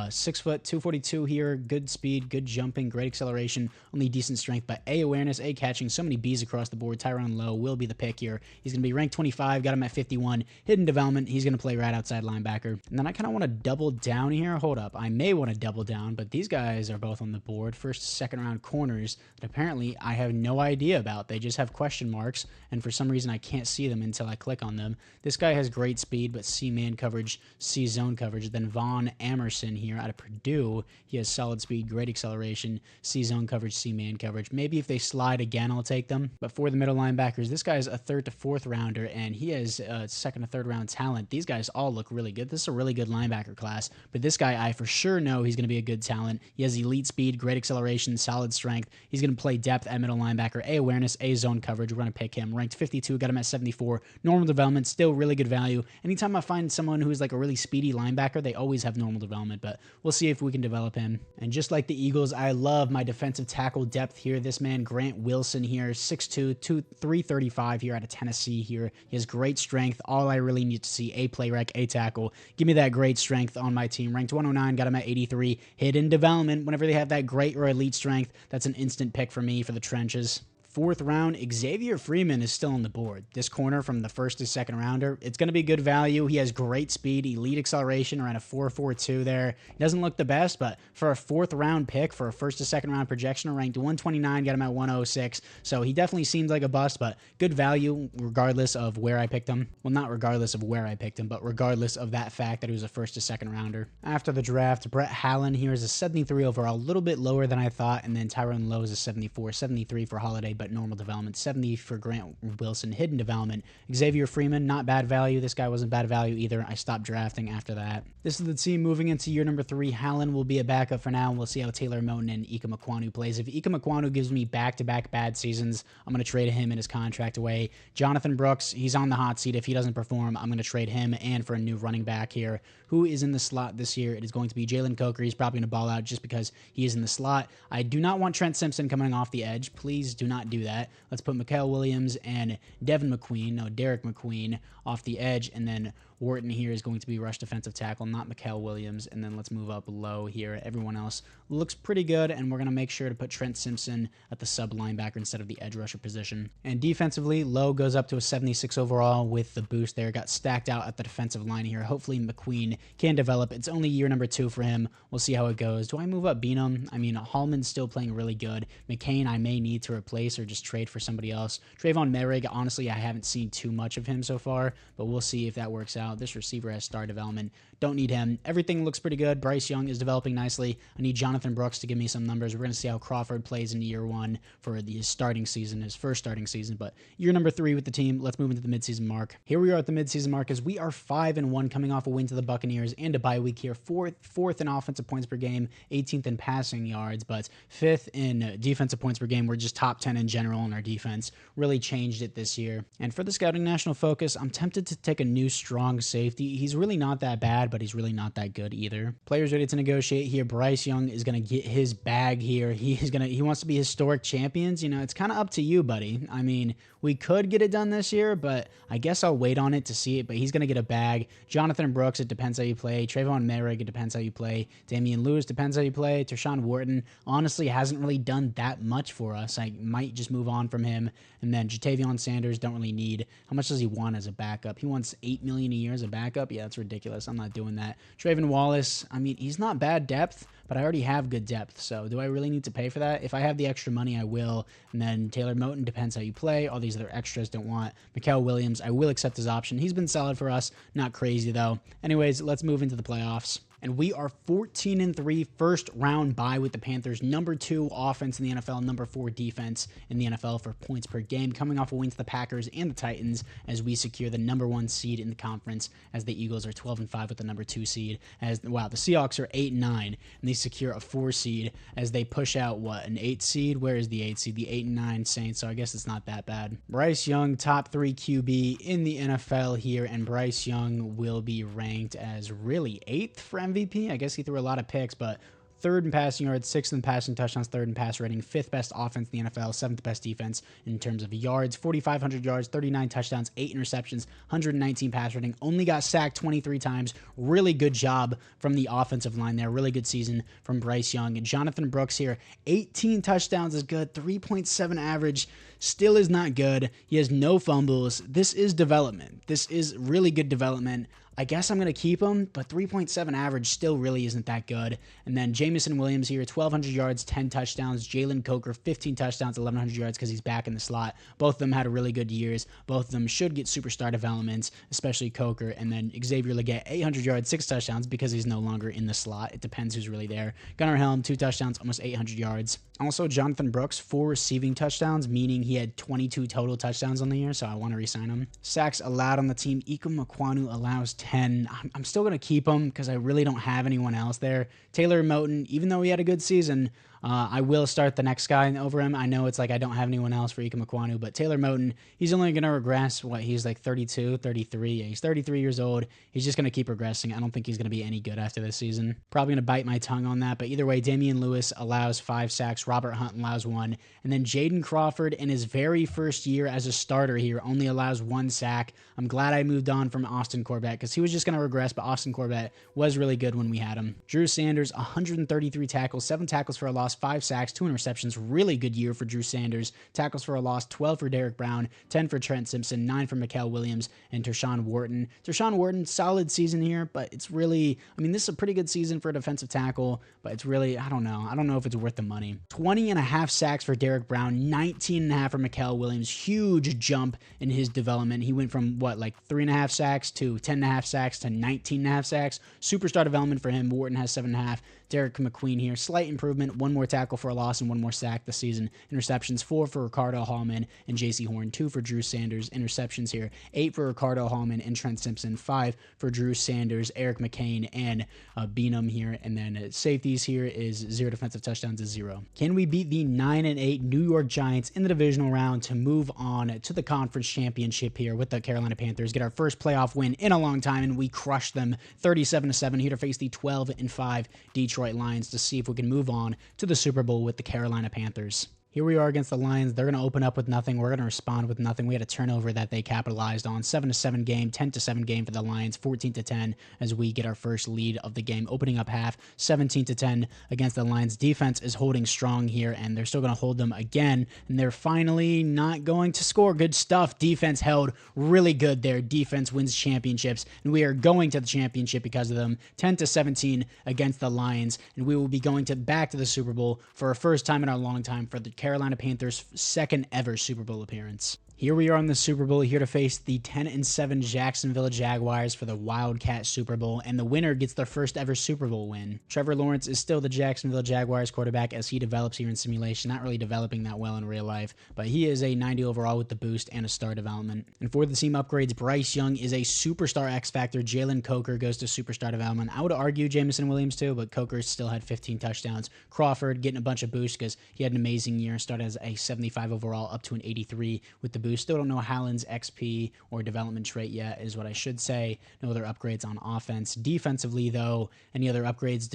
6 foot, 242 here. Good speed, good jumping, great acceleration, only decent strength, but A awareness, A catching, so many B's across the board. Tyrone Lowe will be the pick here. He's going to be ranked 25, got him at 51. Hidden development, he's going to play right outside linebacker. And then I kind of want to double down here. Hold up, I may want to double down, but these guys are both on the board. 1st to 2nd round corners that apparently I have no idea about. They just have question marks, and for some reason I can't see them until I click on them. This guy has great speed, but C man coverage, C zone coverage. Then Von Amerson here out of Purdue. He has solid speed, great acceleration, C zone coverage, C man coverage. Maybe if they slide again, I'll take them. But for the middle linebackers, this guy's a 3rd to 4th rounder, and he has 2nd to 3rd round talent. These guys all look really good. This is a really good linebacker class, but this guy, I for sure know he's going to be a good talent. He has elite speed, great acceleration, solid strength. He's going to play depth at middle linebacker, A awareness, A zone coverage. We're going to pick him. Ranked 52, got him at 74. Normal development, still really good value. Anytime I find someone who's like a really speedy linebacker, they always have normal development, but we'll see if we can develop him. And just like the Eagles, I love my defensive tackle depth here. This man, Grant Wilson here, 6'2", 335 here out of Tennessee here. He has great strength. All I really need to see, A play rec, A tackle. Give me that great strength on my team. Ranked 109, got him at 83. Hidden development, whenever they have that great or elite strength, that's an instant pick for me for the trenches. 4th round, Xavier Freeman is still on the board. This corner from the 1st to 2nd rounder, it's going to be good value. He has great speed, elite acceleration, around a 4.42 there. He doesn't look the best, but for a 4th round pick, for a 1st to 2nd round projection, ranked 129, got him at 106. So he definitely seems like a bust, but good value regardless of where I picked him. Well, not regardless of where I picked him, but regardless of that fact that he was a 1st to 2nd rounder. After the draft, Brett Hallen here is a 73 overall, a little bit lower than I thought, and then Tyrone Lowe is a 74, 73 for Holiday, but normal development, 70 for Grant Wilson, hidden development. Xavier Freeman, not bad value. This guy wasn't bad value either. I stopped drafting after that. This is the team moving into year number 3. Hallen will be a backup for now, and we'll see how Taylor Moton and Ika Mekwonu plays. If Ika Mekwonu gives me back-to-back bad seasons, I'm going to trade him and his contract away. Jonathan Brooks, he's on the hot seat. If he doesn't perform, I'm going to trade him and for a new running back here. Who is in the slot this year? It is going to be Jalen Coker. He's probably going to ball out just because he is in the slot. I do not want Trent Simpson coming off the edge. Please do not do that. Let's put Mikael Williams and Derek McQueen off the edge, and then Wharton here is going to be rush defensive tackle, not Mikael Williams. And then let's move up low here. Everyone else looks pretty good, and we're going to make sure to put Trent Simpson at the sub linebacker instead of the edge rusher position. And defensively, Lowe goes up to a 76 overall with the boost there. Got stacked out at the defensive line here. Hopefully McQueen can develop. It's only year number 2 for him. We'll see how it goes. Do I move up Beenum? I mean, Hallman's still playing really good. McCain I may need to replace or just trade for somebody else. Tre'von Moehrig, honestly, I haven't seen too much of him so far, but we'll see if that works out. This receiver has star development. Don't need him. Everything looks pretty good. Bryce Young is developing nicely. I need Jonathan Brooks to give me some numbers. We're going to see how Crawford plays in year 1 for his starting season, his first starting season. But year number 3 with the team. Let's move into the midseason mark. Here we are at the midseason mark as we are 5-1 coming off a win to the Buccaneers and a bye week here. Fourth in offensive points per game, 18th in passing yards, but 5th in defensive points per game. We're just top 10 in general in our defense. Really changed it this year. And for the scouting national focus, I'm tempted to take a new strong safety. He's really not that bad, but he's really not that good either. Players ready to negotiate here. Bryce Young is going to get his bag here. He wants to be historic champions. You know, it's kind of up to you, buddy. I mean, we could get it done this year, but I guess I'll wait on it to see it, but he's going to get a bag. Jonathan Brooks, it depends how you play. Tre'von Moehrig, it depends how you play. Damian Lewis, depends how you play. Tershawn Wharton, honestly, hasn't really done that much for us. I might just move on from him. And then Jatavion Sanders, don't really need. How much does he want as a backup? He wants $8 million a year as a backup? Yeah, that's ridiculous. I'm not doing that. Trayvon Wallace, I mean, he's not bad depth, but I already have good depth, so do I really need to pay for that? If I have the extra money, I will. And then Taylor Moton, depends how you play. All these other extras don't want. Mikael Williams, I will accept his option. He's been solid for us. Not crazy, though. Anyways, let's move into the playoffs. And we are 14-3, first round bye with the Panthers. Number 2 offense in the NFL, number 4 defense in the NFL for points per game. Coming off a win to the Packers and the Titans as we secure the number 1 seed in the conference, as the Eagles are 12-5 with the number 2 seed. The Seahawks are 8-9, and they secure a 4 seed as they push out, an 8 seed? Where is the 8 seed? The 8-9 Saints, so I guess it's not that bad. Bryce Young, top 3 QB in the NFL here, and Bryce Young will be ranked as really 8th for MVP. I guess he threw a lot of picks, but 3rd in passing yards, 6th in passing touchdowns, 3rd in pass rating, 5th best offense in the NFL, 7th best defense in terms of yards, 4,500 yards, 39 touchdowns, 8 interceptions, 119 pass rating, only got sacked 23 times. Really good job from the offensive line there. Really good season from Bryce Young. And Jonathan Brooks here, 18 touchdowns is good, 3.7 average, still is not good. He has no fumbles. This is development. This is really good development. I guess I'm going to keep him, but 3.7 average still really isn't that good. And then Jamison Williams here, 1,200 yards, 10 touchdowns. Jalen Coker, 15 touchdowns, 1,100 yards because he's back in the slot. Both of them had really good years. Both of them should get superstar developments, especially Coker. And then Xavier Legette, 800 yards, 6 touchdowns because he's no longer in the slot. It depends who's really there. Gunnar Helm, 2 touchdowns, almost 800 yards. Also, Jonathan Brooks, 4 receiving touchdowns, meaning he had 22 total touchdowns on the year, so I want to re-sign him. Sacks allowed on the team. Ika Mekwonu allows 10. I'm still going to keep him because I really don't have anyone else there. Taylor Moton, even though he had a good season, I will start the next guy over him. I know it's like I don't have anyone else for Ika Mekwonu, but Taylor Moton, he's only going to regress. He's like 32, 33. Yeah, he's 33 years old. He's just going to keep regressing. I don't think he's going to be any good after this season. Probably going to bite my tongue on that, but either way, Damian Lewis allows 5 sacks. Robert Hunt allows 1. And then Jaden Crawford, in his very first year as a starter here, only allows 1 sack. I'm glad I moved on from Austin Corbett because he was just going to regress, but Austin Corbett was really good when we had him. Drew Sanders, 133 tackles, 7 tackles for a loss, loss, 5 sacks, 2 interceptions. Really good year for Drew Sanders. Tackles for a loss, 12 for Derek Brown, 10 for Trent Simpson, 9 for Mikael Williams, and Tershawn Wharton. Tershawn Wharton, solid season here, but it's really, I mean, this is a pretty good season for a defensive tackle, but it's really, I don't know. I don't know if it's worth the money. 20.5 sacks for Derek Brown, 19.5 for Mikael Williams. Huge jump in his development. He went from, what, like 3.5 sacks to 10.5 sacks to 19.5 sacks. Superstar development for him. Wharton has 7.5. Derek McQueen here, slight improvement, 1 more tackle for a loss and 1 more sack this season. Interceptions, 4 for Ricardo Hallman and JC Horn, 2 for Drew Sanders. Interceptions here, 8 for Ricardo Hallman and Trent Simpson, 5 for Drew Sanders, Eric McCain, and Beenum here. And then safeties here is 0 defensive touchdowns is 0. Can we beat the 9-8 New York Giants in the divisional round to move on to the conference championship here with the Carolina Panthers, get our first playoff win in a long time, and we crushed them 37-7 here to face the 12-5 Detroit Lions to see if we can move on to the Super Bowl with the Carolina Panthers. Here we are against the Lions. They're going to open up with nothing. We're going to respond with nothing. We had a turnover that they capitalized on. 7-7 game, 10-7 game for the Lions, 14-10 as we get our first lead of the game. Opening up half, 17-10 against the Lions. Defense is holding strong here, and they're still going to hold them again, and they're finally not going to score. Good stuff. Defense held really good there. Defense wins championships, and we are going to the championship because of them. 10-17 against the Lions, and we will be going back to the Super Bowl for our first time in a long time for the Carolina Panthers' second ever Super Bowl appearance. Here we are in the Super Bowl, here to face the 10-7 Jacksonville Jaguars for the Wildcat Super Bowl, and the winner gets their first ever Super Bowl win. Trevor Lawrence is still the Jacksonville Jaguars quarterback as he develops here in simulation, not really developing that well in real life, but he is a 90 overall with the boost and a star development. And for the team upgrades, Bryce Young is a superstar X-Factor. Jalen Coker goes to superstar development. I would argue Jameson Williams too, but Coker still had 15 touchdowns. Crawford getting a bunch of boosts because he had an amazing year, started as a 75 overall up to an 83 with the boost. Still don't know Hallen's XP or development trait yet is what I should say. No other upgrades on offense. Defensively, though, any other upgrades?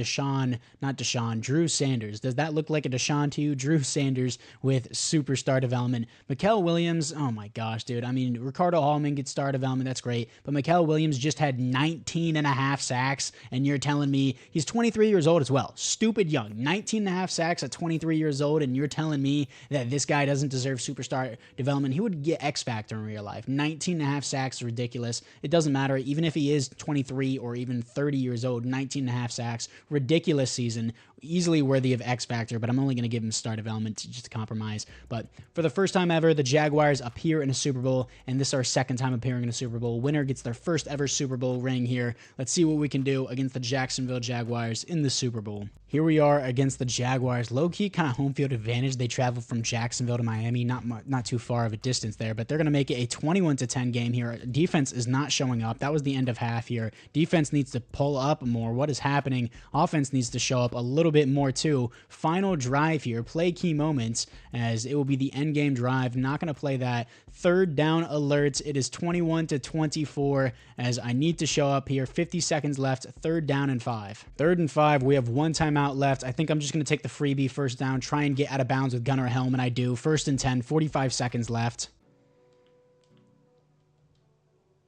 Drew Sanders. Does that look like a Deshaun to you? Drew Sanders with superstar development. Mikael Williams, oh my gosh, dude. I mean, Ricardo Hallman gets star development. That's great. But Mikael Williams just had 19.5 sacks, and you're telling me he's 23 years old as well. Stupid young. 19.5 sacks at 23 years old, and you're telling me that this guy doesn't deserve superstar development. He would get X-Factor in real life. 19.5 sacks is ridiculous. It doesn't matter. Even if he is 23 or even 30 years old, 19.5 sacks, ridiculous season. Easily worthy of X-Factor, but I'm only going to give him star development just to compromise. But for the first time ever, the Jaguars appear in a Super Bowl, and this is our second time appearing in a Super Bowl. Winner gets their first ever Super Bowl ring here. Let's see what we can do against the Jacksonville Jaguars in the Super Bowl. Here we are against the Jaguars. Low-key kind of home field advantage. They travel from Jacksonville to Miami. Not too far of a distance there, but they're going to make it a 21-10 game here. Defense is not showing up. That was the end of half here. Defense needs to pull up more. What is happening? Offense needs to show up a little bit more too. Final drive here. Play key moments as it will be the end game drive. Not going to play that. Third down alerts. It is 21-24 as I need to show up here. 50 seconds left. Third down and 5. Third and 5. We have one timeout left. I think I'm just going to take the freebie first down, try and get out of bounds with Gunnar Helm, and I do. First and 10, 45 seconds left.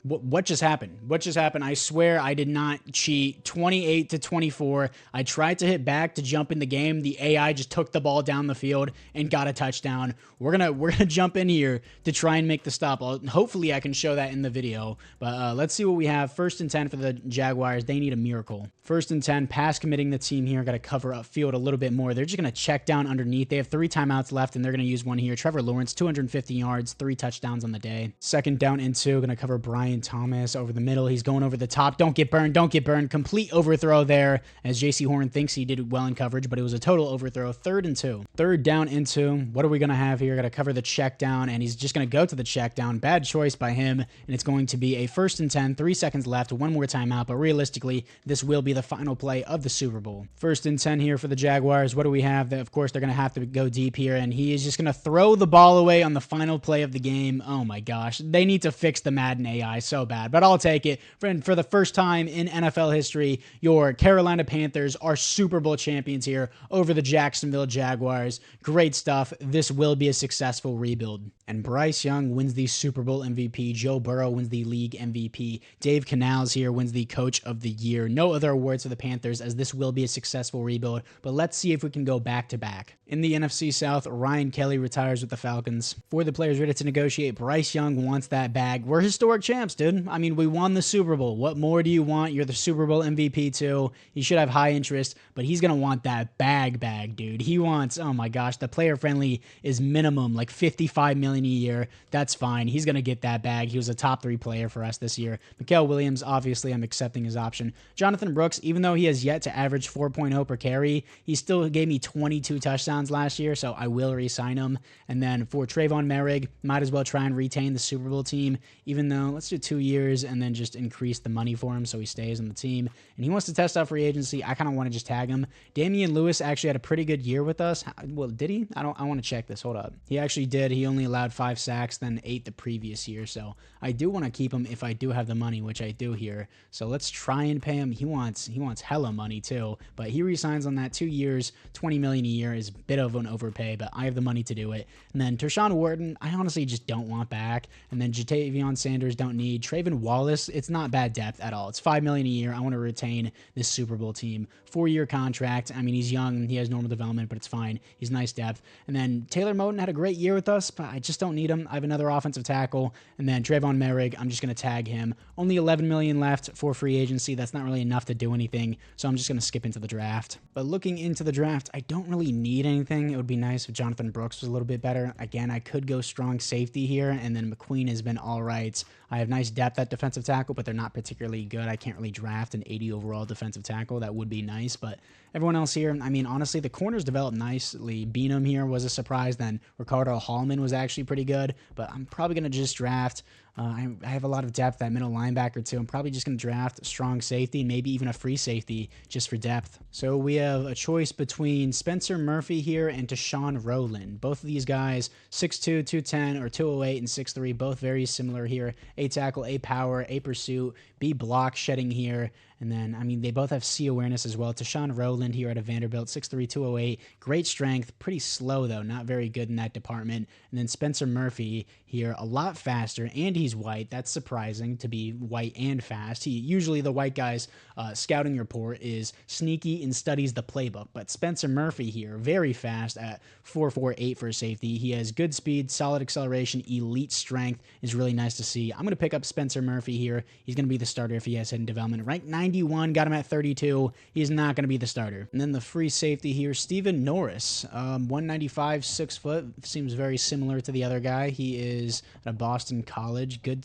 What just happened? What just happened? I swear I did not cheat. 28-24. I tried to hit back to jump in the game. The AI just took the ball down the field and got a touchdown. We're gonna jump in here to try and make the stop. Hopefully I can show that in the video. But let's see what we have. First and 10 for the Jaguars. They need a miracle. First and 10. Pass committing the team here. Got to cover up field a little bit more. They're just gonna check down underneath. They have 3 timeouts left, and they're gonna use one here. Trevor Lawrence, 250 yards, 3 touchdowns on the day. Second down and 2. Gonna cover Brian Thomas over the middle. He's going over the top. Don't get burned. Don't get burned. Complete overthrow there as JC Horn thinks he did well in coverage, but it was a total overthrow. Third and 2. Third down and 2. What are we going to have here? Got to cover the check down, and he's just going to go to the check down. Bad choice by him, and it's going to be a first and 10. 3 seconds left. One more timeout, but realistically, this will be the final play of the Super Bowl. First and 10 here for the Jaguars. What do we have? Of course, they're going to have to go deep here, and he is just going to throw the ball away on the final play of the game. Oh my gosh. They need to fix the Madden AI so bad, but I'll take it. For the first time in NFL history, your Carolina Panthers are Super Bowl champions here over the Jacksonville Jaguars. Great stuff. This will be a successful rebuild. And Bryce Young wins the Super Bowl MVP. Joe Burrow wins the league MVP. Dave Canals here wins the Coach of the Year. No other awards for the Panthers, as this will be a successful rebuild, but let's see if we can go back-to-back. In the NFC South, Ryan Kelly retires with the Falcons. For the players ready to negotiate, Bryce Young wants that bag. We're historic champs, dude. I mean, we won the Super Bowl. What more do you want? You're the Super Bowl MVP too. You should have high interest, but he's going to want that bag, dude. He wants, oh my gosh, the player-friendly is minimum like $55 million a year. That's fine. He's going to get that bag. He was a top 3 player for us this year. Mikael Williams, obviously, I'm accepting his option. Jonathan Brooks, even though he has yet to average 4.0 per carry, he still gave me 22 touchdowns last year, so I will re-sign him. And then for Tre'von Moehrig, might as well try and retain the Super Bowl team, even though let's do 2 years and then just increase the money for him so he stays on the team. And he wants to test out free agency. I kind of want to just tag him. Damian Lewis actually had a pretty good year with us. Well, did he? I want to check this. Hold up. He actually did. He only allowed 5 sacks, then 8 the previous year. So I do want to keep him if I do have the money, which I do here. So let's try and pay him. He wants hella money too, but he resigns on that 2 years, $20 million a year is a bit of an overpay, but I have the money to do it. And then Tershawn Wharton, I honestly just don't want back. And then Jatavion Sanders, don't need. Trayvon Wallace, it's not bad depth at all. It's $5 million a year. I want to retain this Super Bowl team. 4-year contract. I mean, he's young. He has normal development, but it's fine. He's nice depth. And then Taylor Moton had a great year with us, but I just don't need him. I have another offensive tackle. And then Tre'von Moehrig, I'm just going to tag him. Only $11 million left for free agency. That's not really enough to do anything, so I'm just going to skip into the draft. But looking into the draft, I don't really need anything. It would be nice if Jonathan Brooks was a little bit better. Again, I could go strong safety here, and then McQueen has been all right. I have nice depth at defensive tackle, but they're not particularly good. I can't really draft an 80 overall defensive tackle. That would be nice, but everyone else here, I mean, honestly, the corners developed nicely. Beanham here was a surprise. Then Ricardo Hallman was actually pretty good, but I'm probably going to just draft. I have a lot of depth at middle linebacker too. I'm probably just going to draft a strong safety, maybe even a free safety just for depth. So we have a choice between Spencer Murphy here and Deshaun Rowland. Both of these guys, 6'2", 210, or 208 and 6'3", both very similar here. A tackle, A power, A pursuit, B block shedding here. And then, I mean, they both have C awareness as well. Deshaun Rowland here at a Vanderbilt, 6'3", 208. Great strength, pretty slow, though. Not very good in that department. And then Spencer Murphy here, a lot faster, and he's white. That's surprising to be white and fast. Usually the white guy's scouting report is sneaky and studies the playbook. But Spencer Murphy here, very fast at 4.48 for a safety. He has good speed, solid acceleration, elite strength. Is really nice to see. I'm going to pick up Spencer Murphy here. He's going to be the starter if he has hidden development. Ranked 91, got him at 32. He's not going to be the starter. And then the free safety here, Steven Norris, 195, 6 foot. Seems very similar to the other guy. He is at a Boston college. Good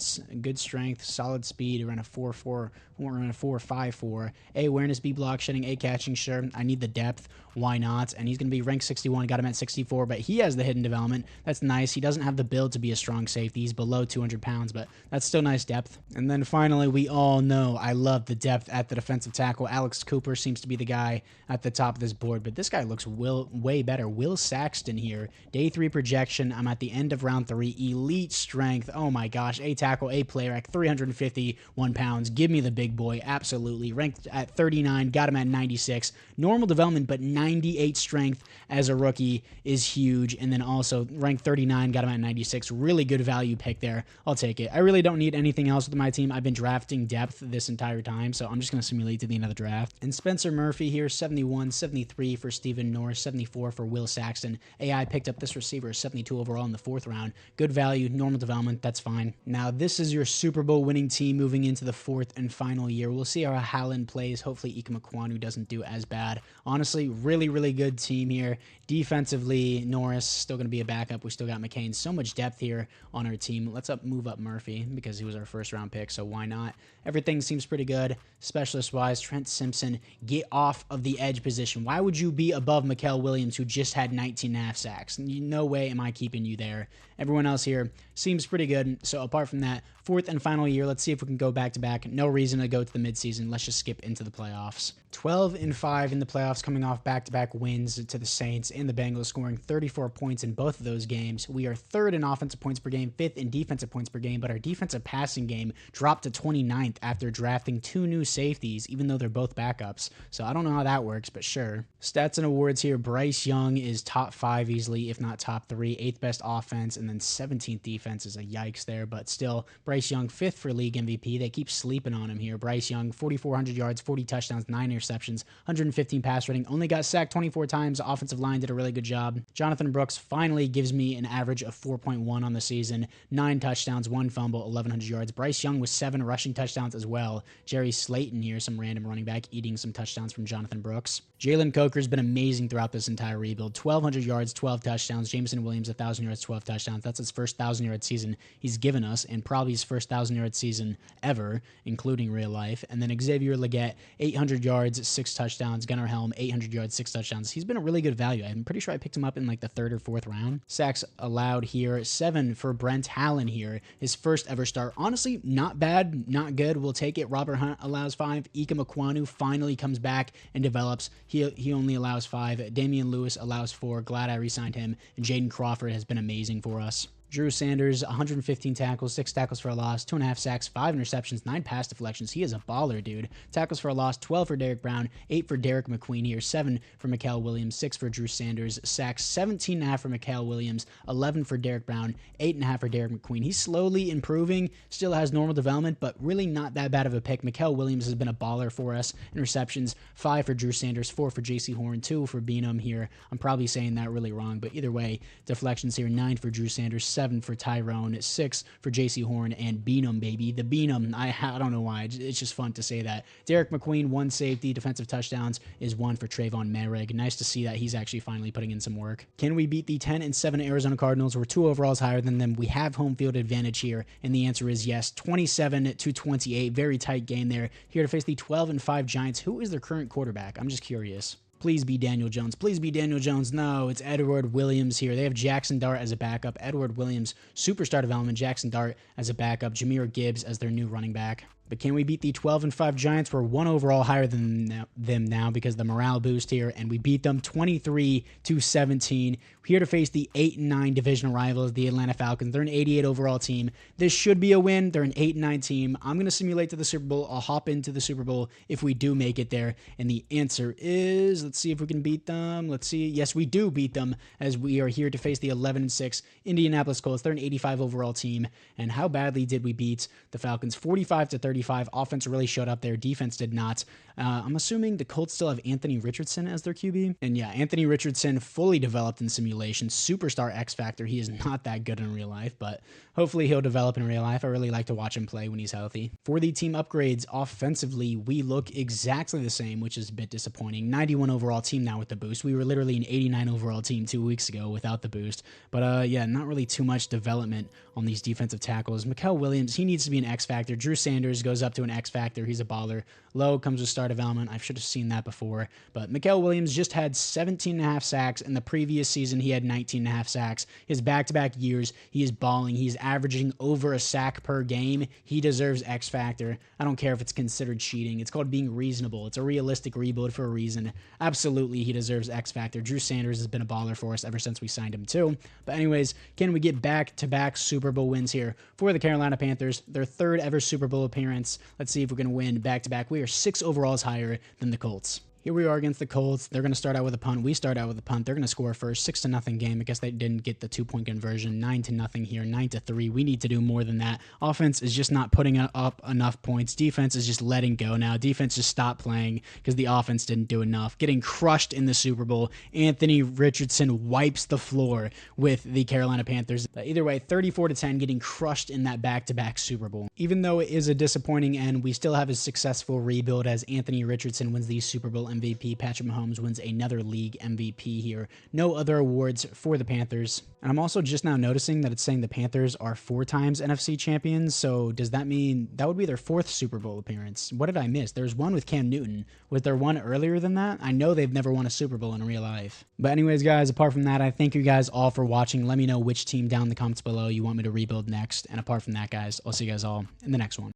strength, solid speed. Around a 4.4, around a 4.54. A awareness, B block shedding, A catching. Sure, I need the depth. Why not? And he's going to be ranked 61. Got him at 64, but he has the hidden development. That's nice. He doesn't have the build to be a strong safety. He's below 200 pounds, but that's still nice depth. And then finally, we all know I love the depth at the defensive tackle. Alex Cooper seems to be the guy at the top of this board, but this guy looks way better. Will Saxton here. Day 3 projection. I'm at the end of round 3. Elite strength. Oh my gosh. A tackle, A player at 351 pounds. Give me the big boy. Absolutely. Ranked at 39. Got him at 96. Normal development, but 98 strength as a rookie is huge. And then also ranked 39. Got him at 96. Really good value pick there. I'll take it. I really don't need anything else with my team. I've been drafting depth this entire time, so I'm just going to simulate to the end of the draft. And Spencer Murphy here, 71, 73 for Steven Norris, 74 for Will Saxton. AI picked up this receiver, 72 overall in the 4th round. Good value, normal development, that's fine. Now, this is your Super Bowl winning team moving into the 4th and final year. We'll see how Haaland plays. Hopefully, Ike Mekwonu doesn't do as bad. Honestly, really good team here. Defensively, Norris still going to be a backup. We still got McCain. So much depth here on our team. Let's move up Murphy because he was our 1st round pick, so why not? Everything seems pretty good. Specialist-wise, Trent Simpson, get off of the edge position. Why would you be above Mikael Williams, who just had 19.5 sacks? No way am I keeping you there. Everyone else here seems pretty good. So apart from that, fourth and final year. Let's see if we can go back-to-back. No reason to go to the midseason. Let's just skip into the playoffs. 12-5 in the playoffs, coming off back-to-back wins to the Saints and the Bengals, scoring 34 points in both of those games. We are third in offensive points per game, fifth in defensive points per game, but our defensive passing game dropped to 29th after drafting 2 new safeties, even though they're both backups. So I don't know how that works, but sure. Stats and awards here. Bryce Young is top 5 easily, if not top 3. 8th best offense, and then 17th defense is a yikes there, but still, Bryce Young 5th for league MVP. They keep sleeping on him here. Bryce Young, 4,400 yards, 40 touchdowns, 9 interceptions, 115 pass rating, only got sacked 24 times. Offensive line did a really good job. Jonathan Brooks finally gives me an average of 4.1 on the season, 9 touchdowns, 1 fumble, 1,100 yards. Bryce Young with 7 rushing touchdowns as well. Jerry Slayton here, some random running back, eating some touchdowns from Jonathan Brooks. Jalen Coker's been amazing throughout this entire rebuild. 1,200 yards, 12 touchdowns. Jameson Williams, 1,000 yards, 12 touchdowns. That's his first 1,000-yard season he's given us, and probably his first 1,000-yard season ever, including real life. And then Xavier Legette, 800 yards, 6 touchdowns. Gunnar Helm, 800 yards, 6 touchdowns. He's been a really good value. I'm pretty sure I picked him up in like the 3rd or 4th round. Sacks allowed here, 7 for Brent Hallen here. His first ever start. Honestly, not bad, not good. We'll take it. Robert Hunt allows 5. Ika Makwanu finally comes back and develops. He only allows 5. Damian Lewis allows 4. Glad I re-signed him. And Jaden Crawford has been amazing for us. Drew Sanders, 115 tackles, 6 tackles for a loss, 2.5 sacks, 5 interceptions, 9 pass deflections. He is a baller, dude. Tackles for a loss, 12 for Derek Brown, 8 for Derek McQueen here, 7 for Mikael Williams, 6 for Drew Sanders. Sacks, 17.5 for Mikael Williams, 11 for Derek Brown, 8.5 for Derek McQueen. He's slowly improving, still has normal development, but really not that bad of a pick. Mikael Williams has been a baller for us. Interceptions, 5 for Drew Sanders, 4 for JC Horn, 2 for Beenum here. I'm probably saying that really wrong, but either way, deflections here, 9 for Drew Sanders, 7 for Tyrone, 6 for JC Horn, and Beenum, baby. The Beenum, I don't know why. It's just fun to say that. Derek McQueen, 1 safety. Defensive touchdowns is 1 for Tre'von Moehrig. Nice to see that he's actually finally putting in some work. Can we beat the 10-7 Arizona Cardinals? We're 2 overalls higher than them. We have home field advantage here, and the answer is yes. 27-28. Very tight game there. Here to face the 12-5 Giants. Who is their current quarterback? I'm just curious. Please be Daniel Jones. Please be Daniel Jones. No, it's Edward Williams here. They have Jackson Dart as a backup. Edward Williams, superstar development. Jackson Dart as a backup. Jameer Gibbs as their new running back. But can we beat the 12-5 Giants? We're 1 overall higher than them now because of the morale boost here, and we beat them 23-17. Here to face the 8-9 divisional rivals, the Atlanta Falcons. They're an 88 overall team. This should be a win. They're an 8-9 team. I'm going to simulate to the Super Bowl. I'll hop into the Super Bowl if we do make it there. And the answer is, let's see if we can beat them. Let's see. Yes, we do beat them, as we are here to face the 11-6 Indianapolis Colts. They're an 85 overall team. And how badly did we beat the Falcons? 45-35. Offense really showed up there. Defense did not. I'm assuming the Colts still have Anthony Richardson as their QB. And yeah, Anthony Richardson fully developed in simulation. Superstar X Factor. He is not that good in real life, but hopefully he'll develop in real life. I really like to watch him play when he's healthy. For the team upgrades, offensively, we look exactly the same, which is a bit disappointing. 91 overall team now with the boost. We were literally an 89 overall team 2 weeks ago without the boost. But yeah, not really too much development on these defensive tackles. Mikael Williams, he needs to be an X Factor. Drew Sanders goes up to an X Factor. He's a baller. Lowe comes with star development. I should have seen that before. But Mikael Williams just had 17.5 sacks. In the previous season, he had 19.5 sacks. His back-to-back years, he is balling. He's averaging over a sack per game. He deserves X Factor. I don't care if it's considered cheating. It's called being reasonable. It's a realistic rebuild for a reason. Absolutely, he deserves X Factor. Drew Sanders has been a baller for us ever since we signed him too. But anyways, can we get back-to-back Super Bowl wins here for the Carolina Panthers? Their 3rd ever Super Bowl appearance. Let's see if we can win back-to-back. We are 6 overalls higher than the Colts. Here we are against the Colts. They're going to start out with a punt. We start out with a punt. They're going to score first. 6-0 game. I guess they didn't get the 2-point conversion. 9-0 here. 9-3. We need to do more than that. Offense is just not putting up enough points. Defense is just letting go now. Defense just stopped playing because the offense didn't do enough. Getting crushed in the Super Bowl. Anthony Richardson wipes the floor with the Carolina Panthers. But either way, 34-10, getting crushed in that back-to-back Super Bowl. Even though it is a disappointing end, we still have a successful rebuild as Anthony Richardson wins the Super Bowl MVP. Patrick Mahomes wins another league MVP here. No other awards for the Panthers. And I'm also just now noticing that it's saying the Panthers are 4 times NFC champions. So does that mean that would be their 4th Super Bowl appearance? What did I miss? There's one with Cam Newton. Was there one earlier than that? I know they've never won a Super Bowl in real life. But anyways, guys, apart from that, I thank you guys all for watching. Let me know which team down in the comments below you want me to rebuild next. And apart from that, guys, I'll see you guys all in the next one.